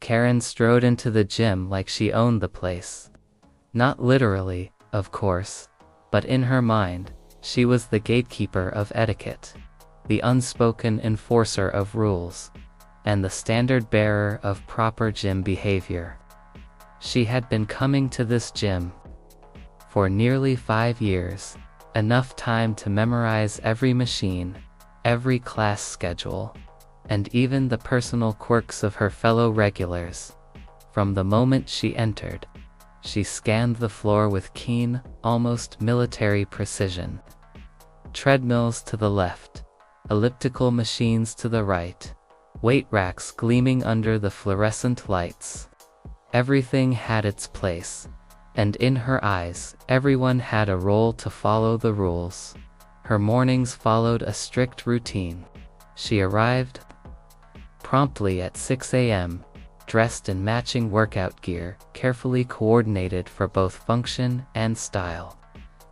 Karen strode into the gym like she owned the place. Not literally, of course, but in her mind, she was the gatekeeper of etiquette, the unspoken enforcer of rules, and the standard bearer of proper gym behavior. She had been coming to this gym for nearly 5 years, enough time to memorize every machine, every class schedule, and even the personal quirks of her fellow regulars. From the moment she entered, she scanned the floor with keen, almost military precision. Treadmills to the left, elliptical machines to the right, weight racks gleaming under the fluorescent lights. Everything had its place, and in her eyes, everyone had a role to follow the rules. Her mornings followed a strict routine. She arrived promptly at 6 a.m., dressed in matching workout gear, carefully coordinated for both function and style.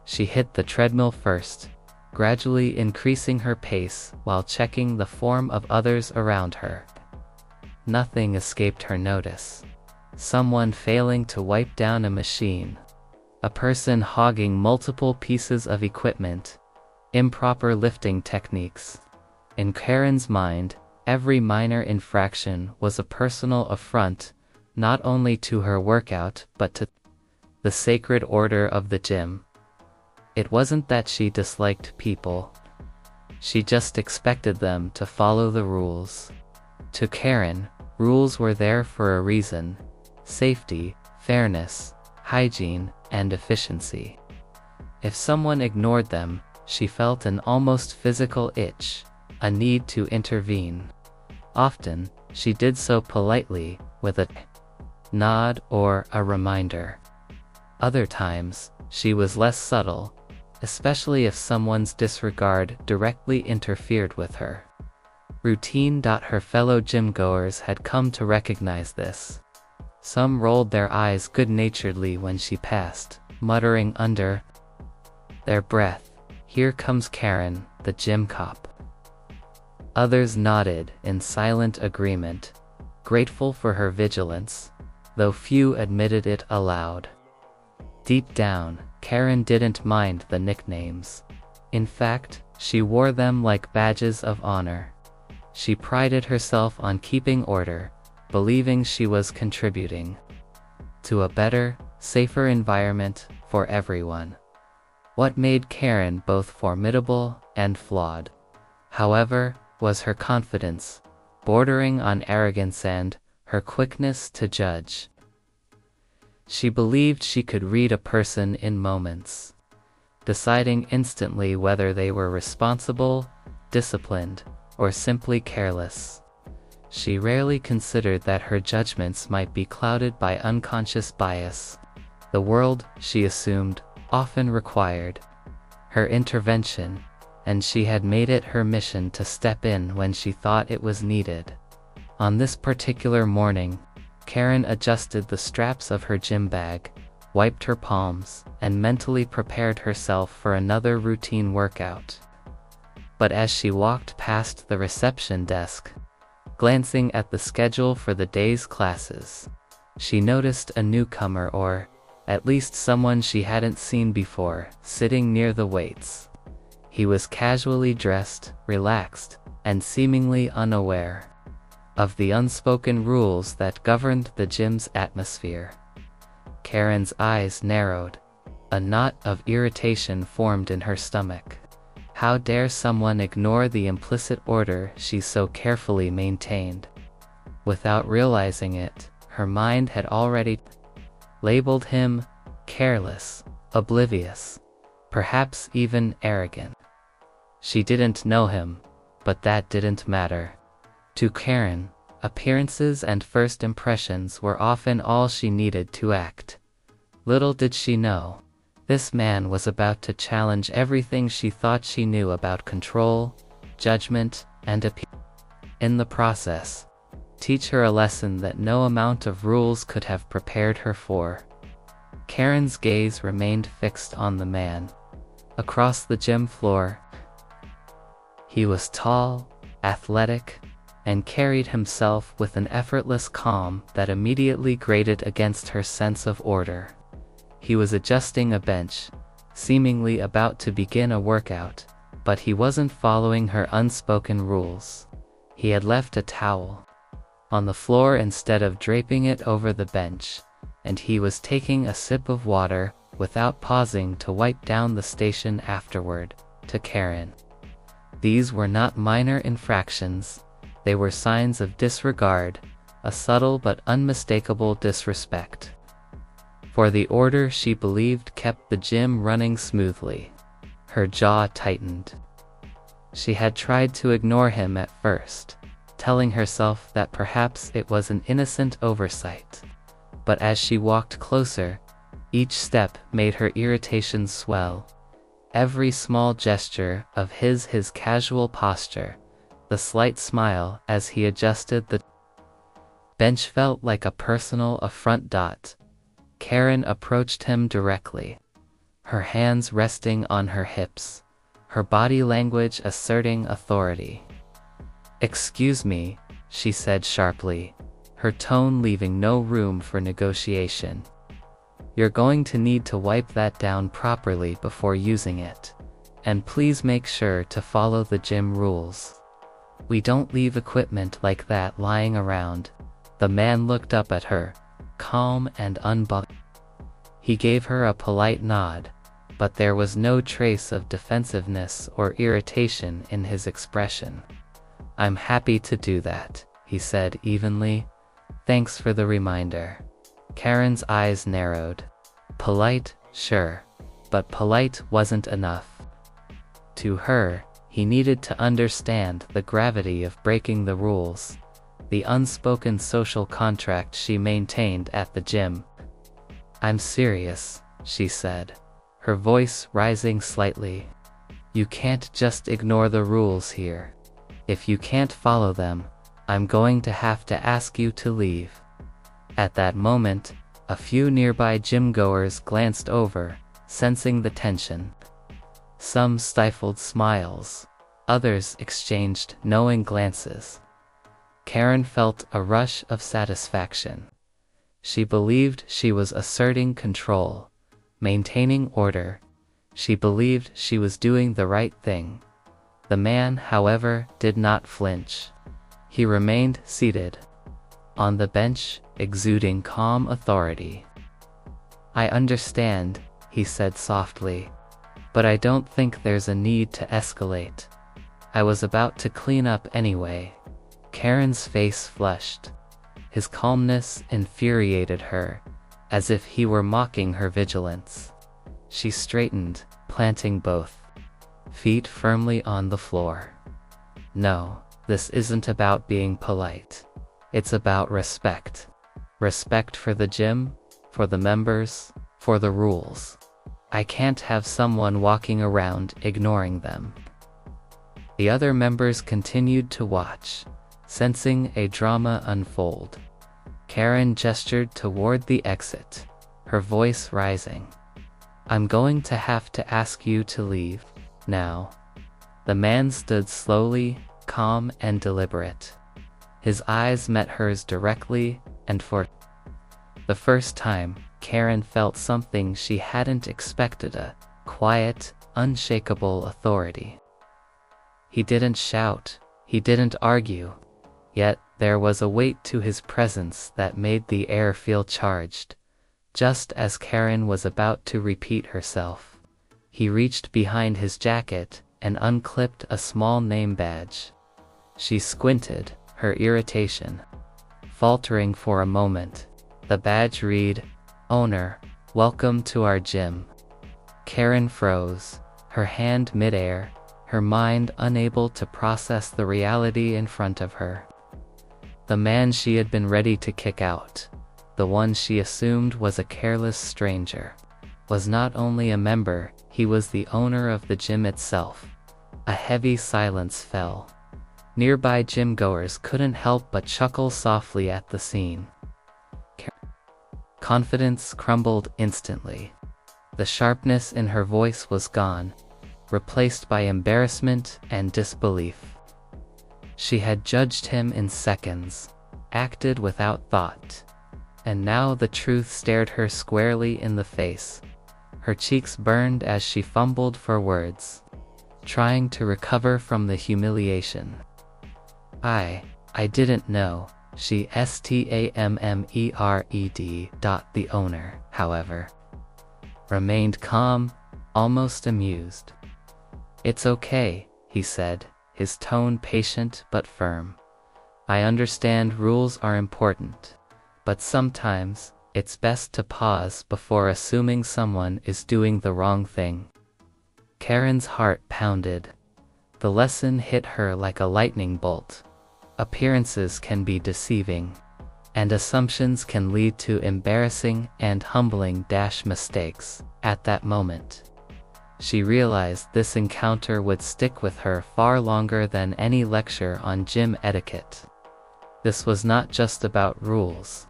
She hit the treadmill first, gradually increasing her pace while checking the form of others around her. Nothing escaped her notice. Someone failing to wipe down a machine, a person hogging multiple pieces of equipment, improper lifting techniques. In Karen's mind, every minor infraction was a personal affront, not only to her workout but to the sacred order of the gym. It wasn't that she disliked people. She just expected them to follow the rules. To Karen, rules were there for a reason: safety, fairness, hygiene, and efficiency. If someone ignored them, she felt an almost physical itch, a need to intervene. Often, she did so politely, with a nod or a reminder. Other times, she was less subtle, especially if someone's disregard directly interfered with her routine. Her fellow gym-goers had come to recognize this. Some rolled their eyes good-naturedly when she passed, muttering under their breath, "Here comes Karen, the gym cop." Others nodded in silent agreement, grateful for her vigilance, though few admitted it aloud. Deep down, Karen didn't mind the nicknames. In fact, she wore them like badges of honor. She prided herself on keeping order, believing she was contributing to a better, safer environment for everyone. What made Karen both formidable and flawed, however, was her confidence, bordering on arrogance, and her quickness to judge. She believed she could read a person in moments, deciding instantly whether they were responsible, disciplined, or simply careless. She rarely considered that her judgments might be clouded by unconscious bias. The world, she assumed, often required her intervention, and she had made it her mission to step in when she thought it was needed. On this particular morning, Karen adjusted the straps of her gym bag, wiped her palms, and mentally prepared herself for another routine workout. But as she walked past the reception desk, glancing at the schedule for the day's classes, she noticed a newcomer, or at least someone she hadn't seen before, sitting near the weights. He was casually dressed, relaxed, and seemingly unaware of the unspoken rules that governed the gym's atmosphere. Karen's eyes narrowed. A knot of irritation formed in her stomach. How dare someone ignore the implicit order she so carefully maintained? Without realizing it, her mind had already labeled him careless, oblivious, perhaps even arrogant. She didn't know him, but that didn't matter. To Karen, appearances and first impressions were often all she needed to act. Little did she know, this man was about to challenge everything she thought she knew about control, judgment, and appeal. In the process, teach her a lesson that no amount of rules could have prepared her for. Karen's gaze remained fixed on the man across the gym floor. He was tall, athletic, and carried himself with an effortless calm that immediately grated against her sense of order. He was adjusting a bench, seemingly about to begin a workout, but he wasn't following her unspoken rules. He had left a towel on the floor instead of draping it over the bench, and he was taking a sip of water without pausing to wipe down the station afterward. To Karen, these were not minor infractions, they were signs of disregard, a subtle but unmistakable disrespect for the order she believed kept the gym running smoothly. Her jaw tightened. She had tried to ignore him at first, telling herself that perhaps it was an innocent oversight. But as she walked closer, each step made her irritation swell. Every small gesture of his casual posture, the slight smile as he adjusted the bench felt like a personal affront. Karen approached him directly, her hands resting on her hips, her body language asserting authority. "Excuse me," she said sharply, her tone leaving no room for negotiation. "You're going to need to wipe that down properly before using it. And please make sure to follow the gym rules. We don't leave equipment like that lying around." The man looked up at her, calm and unbothered. He gave her a polite nod, but there was no trace of defensiveness or irritation in his expression. "I'm happy to do that," he said evenly. "Thanks for the reminder." Karen's eyes narrowed. Polite, sure, but polite wasn't enough. To her, he needed to understand the gravity of breaking the rules, the unspoken social contract she maintained at the gym. "I'm serious," she said, her voice rising slightly. "You can't just ignore the rules here. If you can't follow them, I'm going to have to ask you to leave." At that moment, a few nearby gym-goers glanced over, sensing the tension. Some stifled smiles, others exchanged knowing glances. Karen felt a rush of satisfaction. She believed she was asserting control, maintaining order. She believed she was doing the right thing. The man, however, did not flinch. He remained seated on the bench, exuding calm authority. "I understand," he said softly, "but I don't think there's a need to escalate. I was about to clean up anyway." Karen's face flushed. His calmness infuriated her, as if he were mocking her vigilance. She straightened, planting both feet firmly on the floor. "No, this isn't about being polite. It's about respect. Respect for the gym, for the members, for the rules. I can't have someone walking around ignoring them." The other members continued to watch, sensing a drama unfold. Karen gestured toward the exit, her voice rising. "I'm going to have to ask you to leave now." The man stood slowly, calm and deliberate. His eyes met hers directly, and for the first time, Karen felt something she hadn't expected, a quiet, unshakable authority. He didn't shout, he didn't argue, yet there was a weight to his presence that made the air feel charged. Just as Karen was about to repeat herself, he reached behind his jacket and unclipped a small name badge. She squinted, her irritation faltering for a moment. The badge read, "Owner, welcome to our gym." Karen froze, her hand midair, her mind unable to process the reality in front of her. The man she had been ready to kick out, the one she assumed was a careless stranger, was not only a member, he was the owner of the gym itself. A heavy silence fell. Nearby gym-goers couldn't help but chuckle softly at the scene. Confidence crumbled instantly. The sharpness in her voice was gone, replaced by embarrassment and disbelief. She had judged him in seconds, acted without thought. And now the truth stared her squarely in the face. Her cheeks burned as she fumbled for words, trying to recover from the humiliation. I didn't know, she stammered. The owner, however, remained calm, almost amused. It's okay, he said, his tone patient but firm. I understand rules are important, but sometimes it's best to pause before assuming someone is doing the wrong thing. Karen's heart pounded. The lesson hit her like a lightning bolt. Appearances can be deceiving, and assumptions can lead to embarrassing and humbling mistakes. At that moment, she realized this encounter would stick with her far longer than any lecture on gym etiquette. This was not just about rules.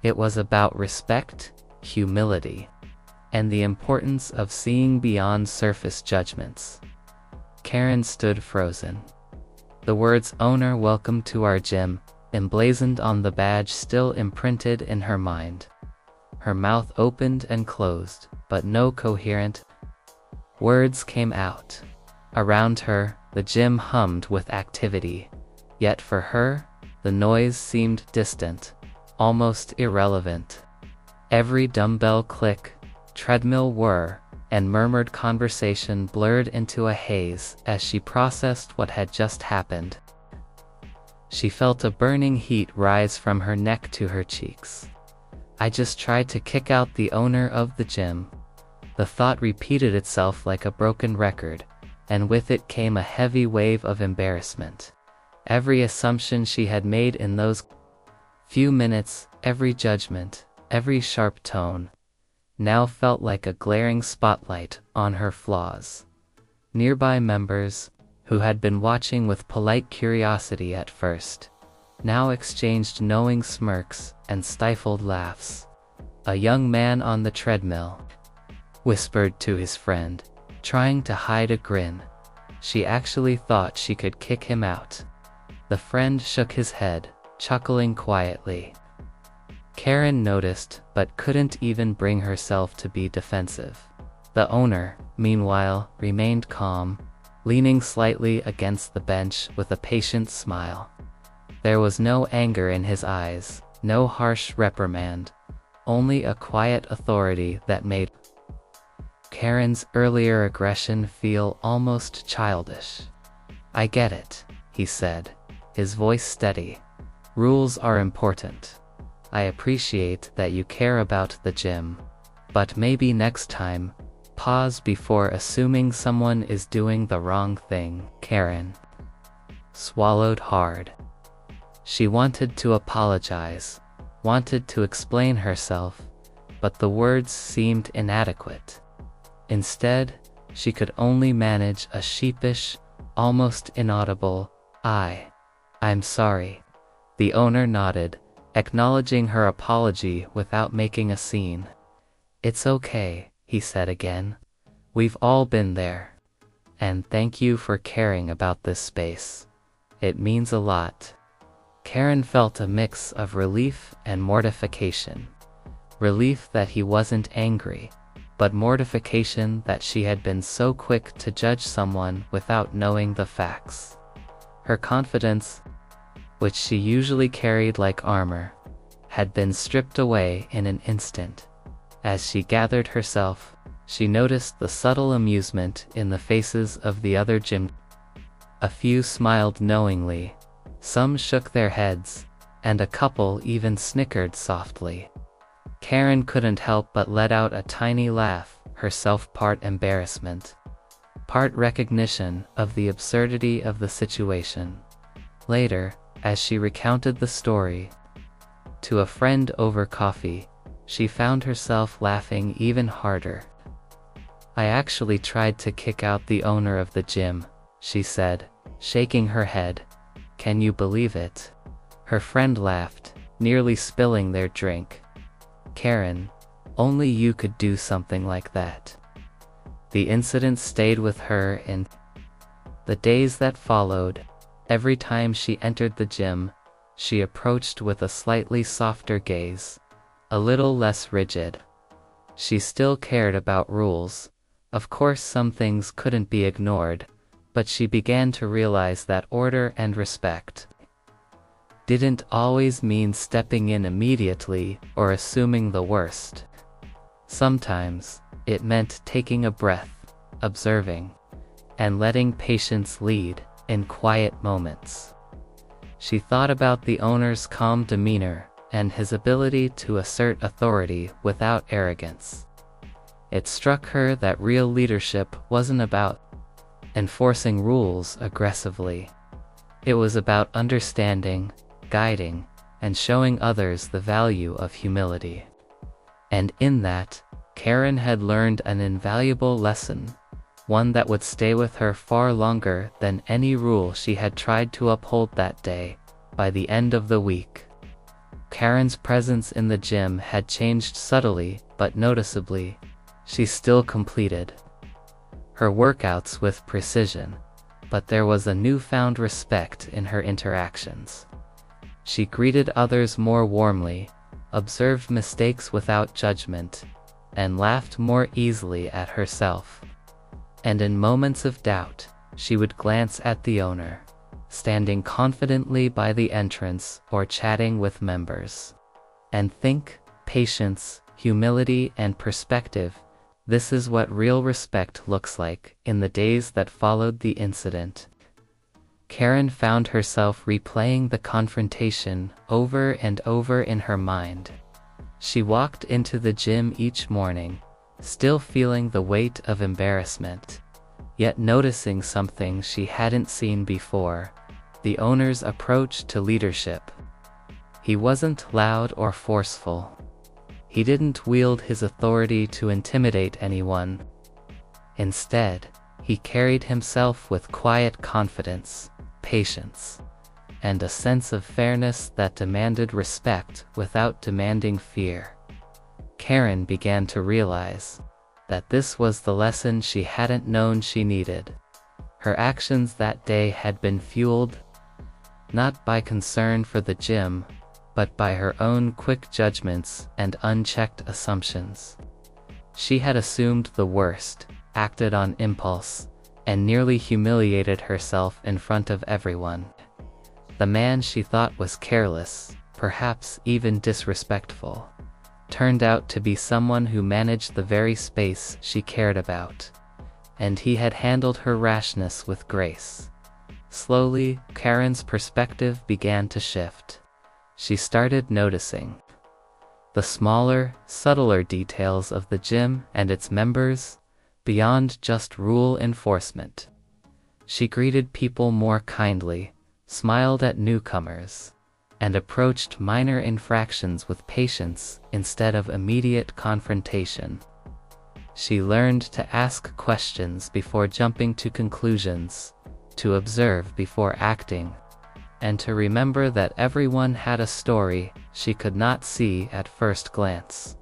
It was about respect, humility, and the importance of seeing beyond surface judgments. Karen stood frozen. The words "Owner, welcome to our gym," emblazoned on the badge still imprinted in her mind. Her mouth opened and closed, but no coherent words came out. Around her, the gym hummed with activity, yet for her, the noise seemed distant, almost irrelevant. Every dumbbell click, treadmill whir, and murmured conversation blurred into a haze as she processed what had just happened. She felt a burning heat rise from her neck to her cheeks. I just tried to kick out the owner of the gym. The thought repeated itself like a broken record, and with it came a heavy wave of embarrassment. Every assumption she had made in those few minutes, every judgment, every sharp tone, now felt like a glaring spotlight on her flaws. Nearby members, who had been watching with polite curiosity at first, now exchanged knowing smirks and stifled laughs. A young man on the treadmill whispered to his friend, trying to hide a grin. She actually thought she could kick him out. The friend shook his head, chuckling quietly. Karen noticed, but couldn't even bring herself to be defensive. The owner, meanwhile, remained calm, leaning slightly against the bench with a patient smile. There was no anger in his eyes, no harsh reprimand, only a quiet authority that made Karen's earlier aggression feel almost childish. I get it, he said, his voice steady. Rules are important. I appreciate that you care about the gym. But maybe next time, pause before assuming someone is doing the wrong thing. Karen swallowed hard. She wanted to apologize, wanted to explain herself, but the words seemed inadequate. Instead, she could only manage a sheepish, almost inaudible, I'm sorry. The owner nodded, acknowledging her apology without making a scene. It's okay, he said again. We've all been there. And thank you for caring about this space. It means a lot. Karen felt a mix of relief and mortification. Relief that he wasn't angry, but mortification that she had been so quick to judge someone without knowing the facts. Her confidence, which she usually carried like armor, had been stripped away in an instant. As she gathered herself, she noticed the subtle amusement in the faces of the other gym. A few smiled knowingly, some shook their heads, and a couple even snickered softly. Karen couldn't help but let out a tiny laugh, herself part embarrassment, part recognition of the absurdity of the situation. Later, as she recounted the story to a friend over coffee, she found herself laughing even harder. I actually tried to kick out the owner of the gym, she said, shaking her head. Can you believe it? Her friend laughed, nearly spilling their drink. Karen, only you could do something like that. The incident stayed with her in the days that followed, Every time she entered the gym, she approached with a slightly softer gaze, a little less rigid. She still cared about rules. Of course, some things couldn't be ignored, but she began to realize that order and respect didn't always mean stepping in immediately or assuming the worst. Sometimes, it meant taking a breath, observing, and letting patience lead in quiet moments. She thought about the owner's calm demeanor and his ability to assert authority without arrogance. It struck her that real leadership wasn't about enforcing rules aggressively. It was about understanding, guiding, and showing others the value of humility. And in that, Karen had learned an invaluable lesson, one that would stay with her far longer than any rule she had tried to uphold that day. By the end of the week, Karen's presence in the gym had changed subtly but noticeably. She still completed her workouts with precision, but there was a newfound respect in her interactions. She greeted others more warmly, observed mistakes without judgment, and laughed more easily at herself. And in moments of doubt, she would glance at the owner, standing confidently by the entrance or chatting with members, and think, patience, humility, and perspective. This is what real respect looks like. In the days that followed the incident, Karen found herself replaying the confrontation over and over in her mind. She walked into the gym each morning, still feeling the weight of embarrassment, yet noticing something she hadn't seen before: the owner's approach to leadership. He wasn't loud or forceful. He didn't wield his authority to intimidate anyone. Instead, he carried himself with quiet confidence, patience, and a sense of fairness that demanded respect without demanding fear. Karen began to realize that this was the lesson she hadn't known she needed. Her actions that day had been fueled not by concern for the gym, but by her own quick judgments and unchecked assumptions. She had assumed the worst, acted on impulse, and nearly humiliated herself in front of everyone. The man she thought was careless, perhaps even disrespectful, turned out to be someone who managed the very space she cared about, and he had handled her rashness with grace. Slowly, Karen's perspective began to shift. She started noticing the smaller, subtler details of the gym and its members, beyond just rule enforcement. She greeted people more kindly, smiled at newcomers, and approached minor infractions with patience instead of immediate confrontation. She learned to ask questions before jumping to conclusions, to observe before acting, and to remember that everyone had a story she could not see at first glance.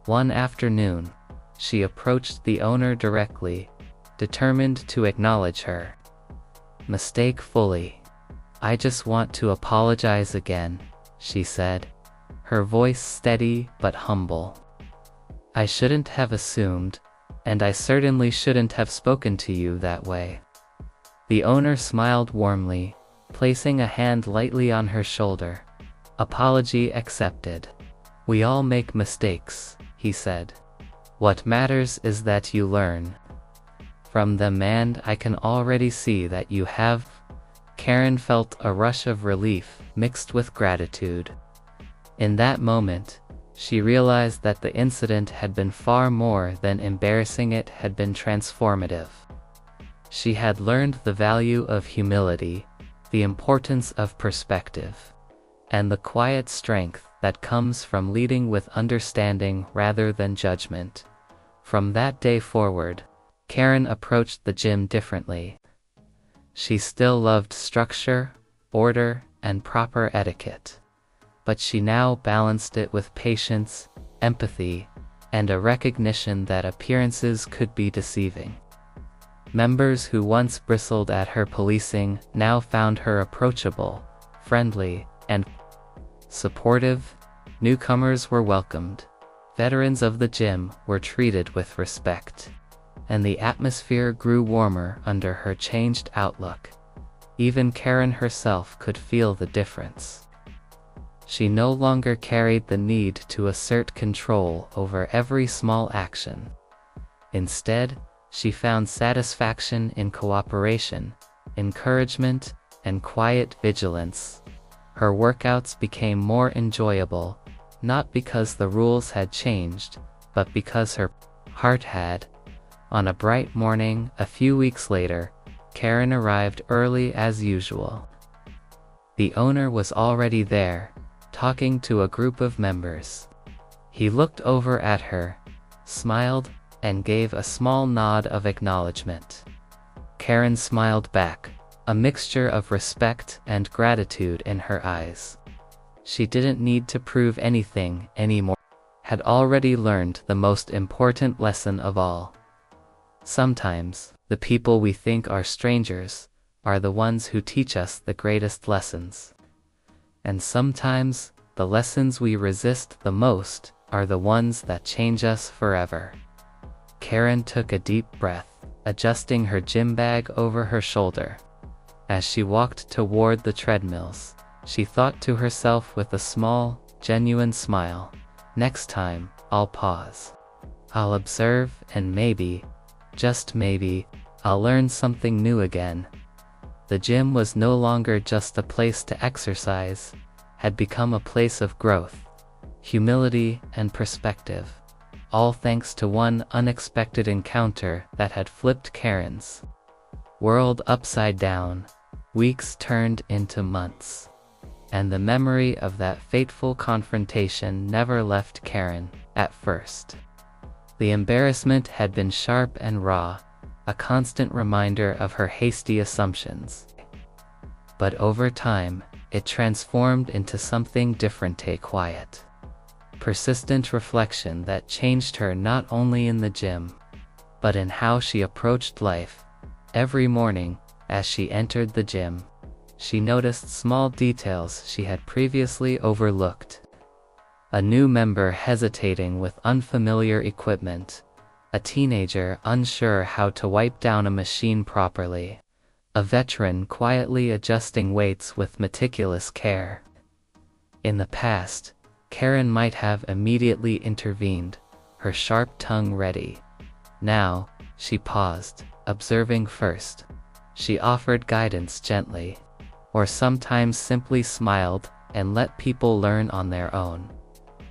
One afternoon, she approached the owner directly, determined to acknowledge her mistake fully. "I just want to apologize again," she said, her voice steady but humble. "I shouldn't have assumed, and I certainly shouldn't have spoken to you that way." The owner smiled warmly, placing a hand lightly on her shoulder. "Apology accepted. We all make mistakes," he said. "What matters is that you learn from them, and I can already see that you have." Karen felt a rush of relief mixed with gratitude. In that moment, she realized that the incident had been far more than embarrassing. It had been transformative. She had learned the value of humility, the importance of perspective, and the quiet strength that comes from leading with understanding rather than judgment. From that day forward, Karen approached the gym differently. She still loved structure, order, and proper etiquette, but she now balanced it with patience, empathy, and a recognition that appearances could be deceiving. Members who once bristled at her policing now found her approachable, friendly, and supportive. Newcomers were welcomed. Veterans of the gym were treated with respect. And the atmosphere grew warmer under her changed outlook. Even Karen herself could feel the difference. She no longer carried the need to assert control over every small action. Instead, she found satisfaction in cooperation, encouragement, and quiet vigilance. Her workouts became more enjoyable, not because the rules had changed, but because her heart had. On a bright morning, a few weeks later, Karen arrived early as usual. The owner was already there, talking to a group of members. He looked over at her, smiled, and gave a small nod of acknowledgement. Karen smiled back, a mixture of respect and gratitude in her eyes. She didn't need to prove anything anymore. Had already learned the most important lesson of all. Sometimes, the people we think are strangers are the ones who teach us the greatest lessons. And sometimes, the lessons we resist the most are the ones that change us forever. Karen took a deep breath, adjusting her gym bag over her shoulder. As she walked toward the treadmills, she thought to herself with a small, genuine smile, "Next time, I'll pause. I'll observe and maybe, just maybe, I'll learn something new again." The gym was no longer just a place to exercise, had become a place of growth, humility, and perspective. All thanks to one unexpected encounter that had flipped Karen's world upside down. Weeks turned into months. And the memory of that fateful confrontation never left Karen. At first, the embarrassment had been sharp and raw, a constant reminder of her hasty assumptions. But over time, it transformed into something different, a quiet, persistent reflection that changed her not only in the gym, but in how she approached life. Every morning, as she entered the gym, she noticed small details she had previously overlooked. A new member hesitating with unfamiliar equipment, a teenager unsure how to wipe down a machine properly, a veteran quietly adjusting weights with meticulous care. In the past, Karen might have immediately intervened, her sharp tongue ready. Now, she paused, observing first. She offered guidance gently, or sometimes simply smiled and let people learn on their own.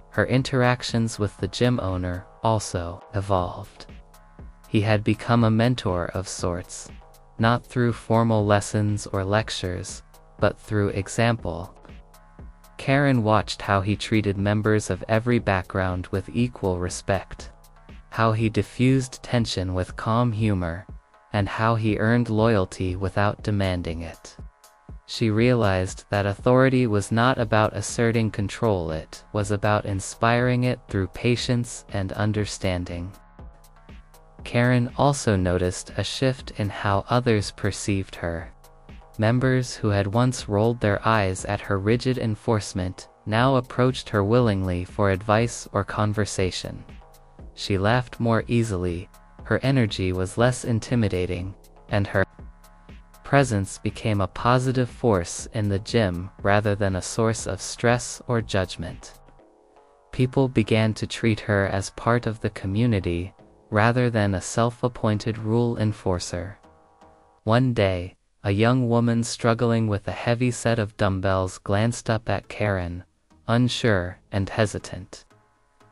Her interactions with the gym owner also evolved. He had become a mentor of sorts, not through formal lessons or lectures, but through example. Karen watched how he treated members of every background with equal respect, how he diffused tension with calm humor, and how he earned loyalty without demanding it. She realized that authority was not about asserting control, it was about inspiring it through patience and understanding. Karen also noticed a shift in how others perceived her. Members who had once rolled their eyes at her rigid enforcement now approached her willingly for advice or conversation. She laughed more easily, her energy was less intimidating, and her presence became a positive force in the gym rather than a source of stress or judgment. People began to treat her as part of the community rather than a self-appointed rule enforcer. One day, a young woman struggling with a heavy set of dumbbells glanced up at Karen, unsure and hesitant.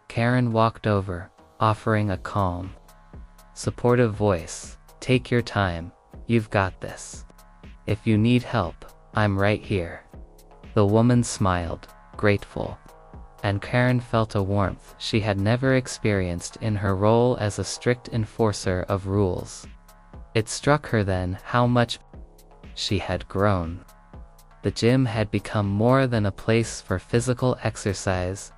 Karen walked over, offering a calm, supportive voice. "Take your time, you've got this. If you need help, I'm right here." The woman smiled, grateful, and Karen felt a warmth she had never experienced in her role as a strict enforcer of rules. It struck her then how much she had grown. The gym had become more than a place for physical exercise,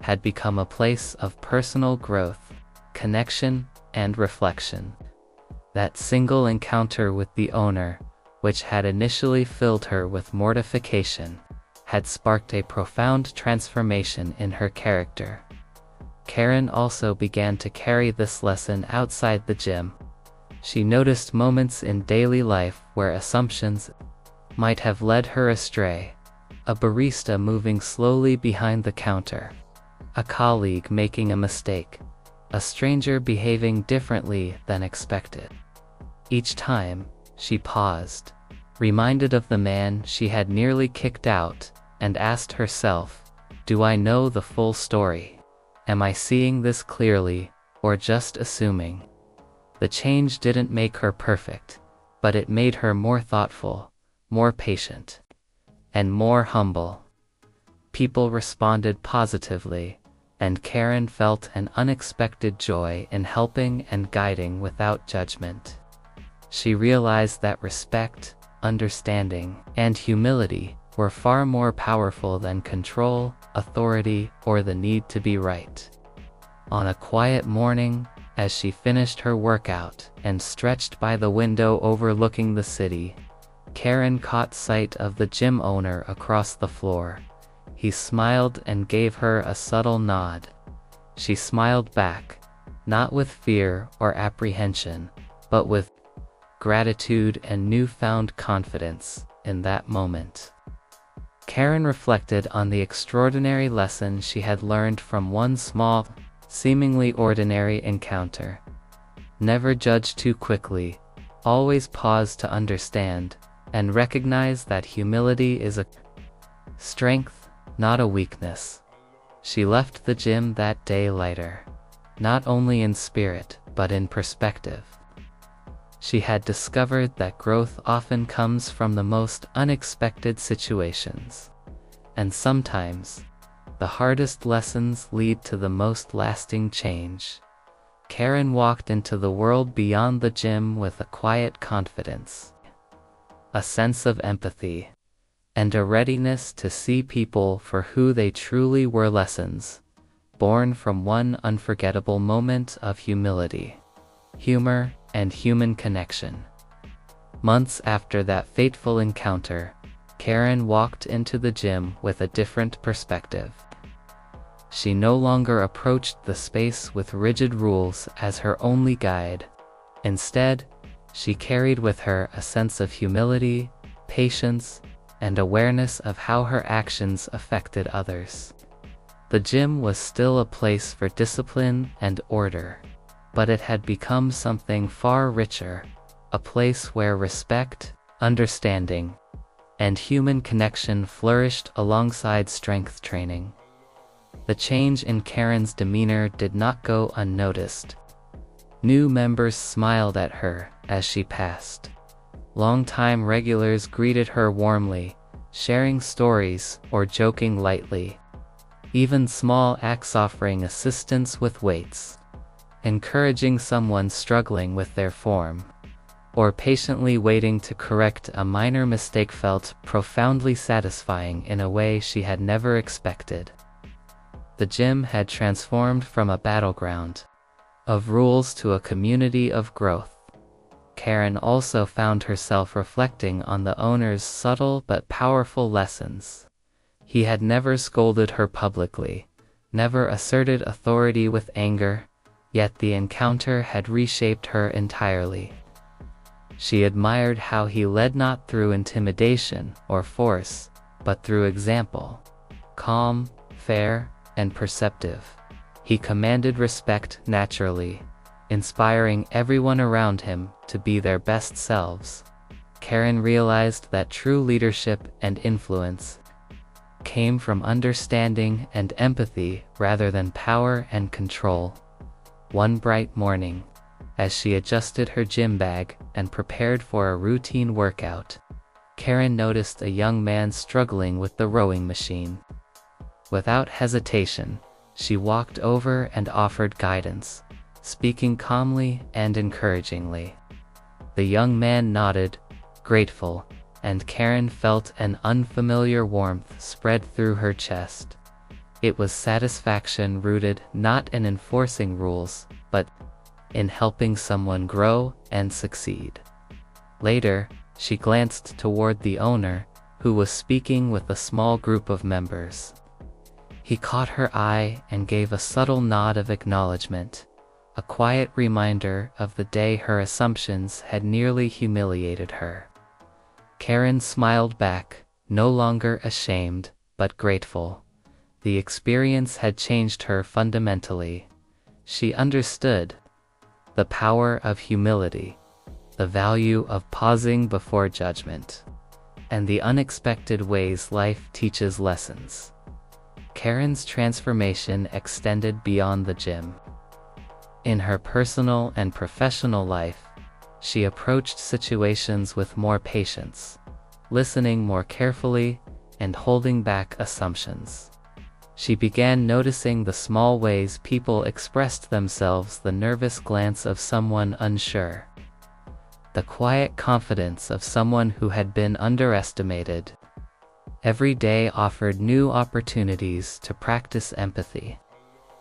had become a place of personal growth, connection, and reflection. That single encounter with the owner, which had initially filled her with mortification, had sparked a profound transformation in her character. Karen also began to carry this lesson outside the gym. She noticed moments in daily life where assumptions might have led her astray. A barista moving slowly behind the counter, a colleague making a mistake, a stranger behaving differently than expected. Each time, she paused, reminded of the man she had nearly kicked out, and asked herself, "Do I know the full story? Am I seeing this clearly, or just assuming?" The change didn't make her perfect, but it made her more thoughtful, more patient, and more humble. People responded positively, and Karen felt an unexpected joy in helping and guiding without judgment. She realized that respect, understanding, and humility were far more powerful than control, authority, or the need to be right. On a quiet morning, as she finished her workout and stretched by the window overlooking the city, Karen caught sight of the gym owner across the floor. He smiled and gave her a subtle nod. She smiled back, not with fear or apprehension, but with gratitude and newfound confidence in that moment. Karen reflected on the extraordinary lesson she had learned from one small, seemingly ordinary encounter. Never judge too quickly, always pause to understand, and recognize that humility is a strength, not a weakness. She left the gym that day lighter, not only in spirit, but in perspective. She had discovered that growth often comes from the most unexpected situations. And sometimes, the hardest lessons lead to the most lasting change. Karen walked into the world beyond the gym with a quiet confidence, a sense of empathy, and a readiness to see people for who they truly were. Lessons born from one unforgettable moment of humility, humor, and human connection. Months after that fateful encounter, Karen walked into the gym with a different perspective. She no longer approached the space with rigid rules as her only guide. Instead, she carried with her a sense of humility, patience, and awareness of how her actions affected others. The gym was still a place for discipline and order, but it had become something far richer, a place where respect, understanding, and human connection flourished alongside strength training. The change in Karen's demeanor did not go unnoticed. New members smiled at her as she passed. Longtime regulars greeted her warmly, sharing stories or joking lightly. Even small acts offering assistance with weights, encouraging someone struggling with their form, or patiently waiting to correct a minor mistake felt profoundly satisfying in a way she had never expected. The gym had transformed from a battleground of rules to a community of growth. Karen also found herself reflecting on the owner's subtle but powerful lessons. He had never scolded her publicly, never asserted authority with anger, yet the encounter had reshaped her entirely. She admired how he led not through intimidation or force, but through example. Calm, fair, and perceptive, he commanded respect naturally, inspiring everyone around him to be their best selves. Karen realized that true leadership and influence came from understanding and empathy rather than power and control. One bright morning, as she adjusted her gym bag and prepared for a routine workout, Karen noticed a young man struggling with the rowing machine. Without hesitation, she walked over and offered guidance, speaking calmly and encouragingly. The young man nodded, grateful, and Karen felt an unfamiliar warmth spread through her chest. It was satisfaction rooted not in enforcing rules, but in helping someone grow and succeed. Later, she glanced toward the owner, who was speaking with a small group of members. He caught her eye and gave a subtle nod of acknowledgement, a quiet reminder of the day her assumptions had nearly humiliated her. Karen smiled back, no longer ashamed, but grateful. The experience had changed her fundamentally. She understood the power of humility, the value of pausing before judgment, and the unexpected ways life teaches lessons. Karen's transformation extended beyond the gym. In her personal and professional life, she approached situations with more patience, listening more carefully and holding back assumptions. She began noticing the small ways people expressed themselves, the nervous glance of someone unsure, the quiet confidence of someone who had been underestimated. Every day offered new opportunities to practice empathy,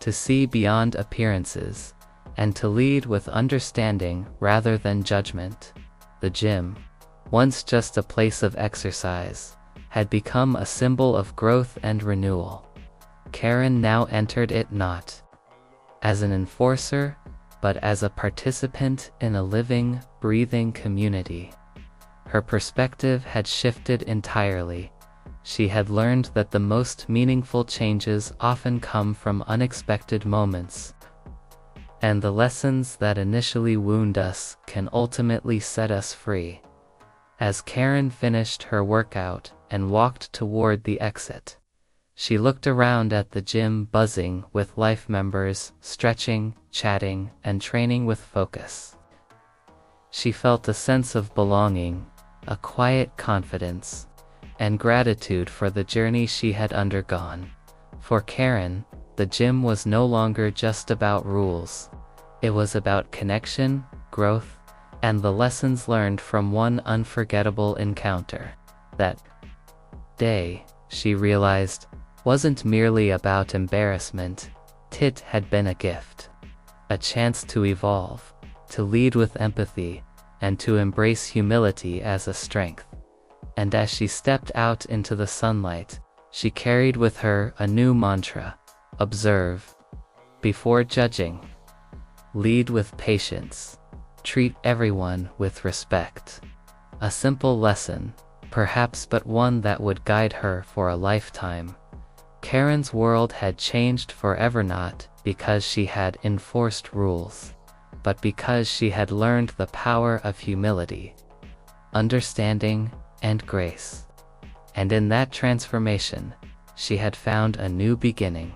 to see beyond appearances, and to lead with understanding rather than judgment. The gym, once just a place of exercise, had become a symbol of growth and renewal. Karen now entered it not as an enforcer, but as a participant in a living, breathing community. Her perspective had shifted entirely. She had learned that the most meaningful changes often come from unexpected moments, and the lessons that initially wound us can ultimately set us free. As Karen finished her workout and walked toward the exit, she looked around at the gym buzzing with life members, stretching, chatting, and training with focus. She felt a sense of belonging, a quiet confidence, and gratitude for the journey she had undergone. For Karen, the gym was no longer just about rules. It was about connection, growth, and the lessons learned from one unforgettable encounter. That day, she realized, wasn't merely about embarrassment. It had been a gift, a chance to evolve, to lead with empathy, and to embrace humility as a strength. And as she stepped out into the sunlight, she carried with her a new mantra: observe before judging, lead with patience, treat everyone with respect. A simple lesson, perhaps, but one that would guide her for a lifetime. Karen's world had changed forever, not because she had enforced rules, but because she had learned the power of humility, understanding, and grace. And in that transformation, she had found a new beginning.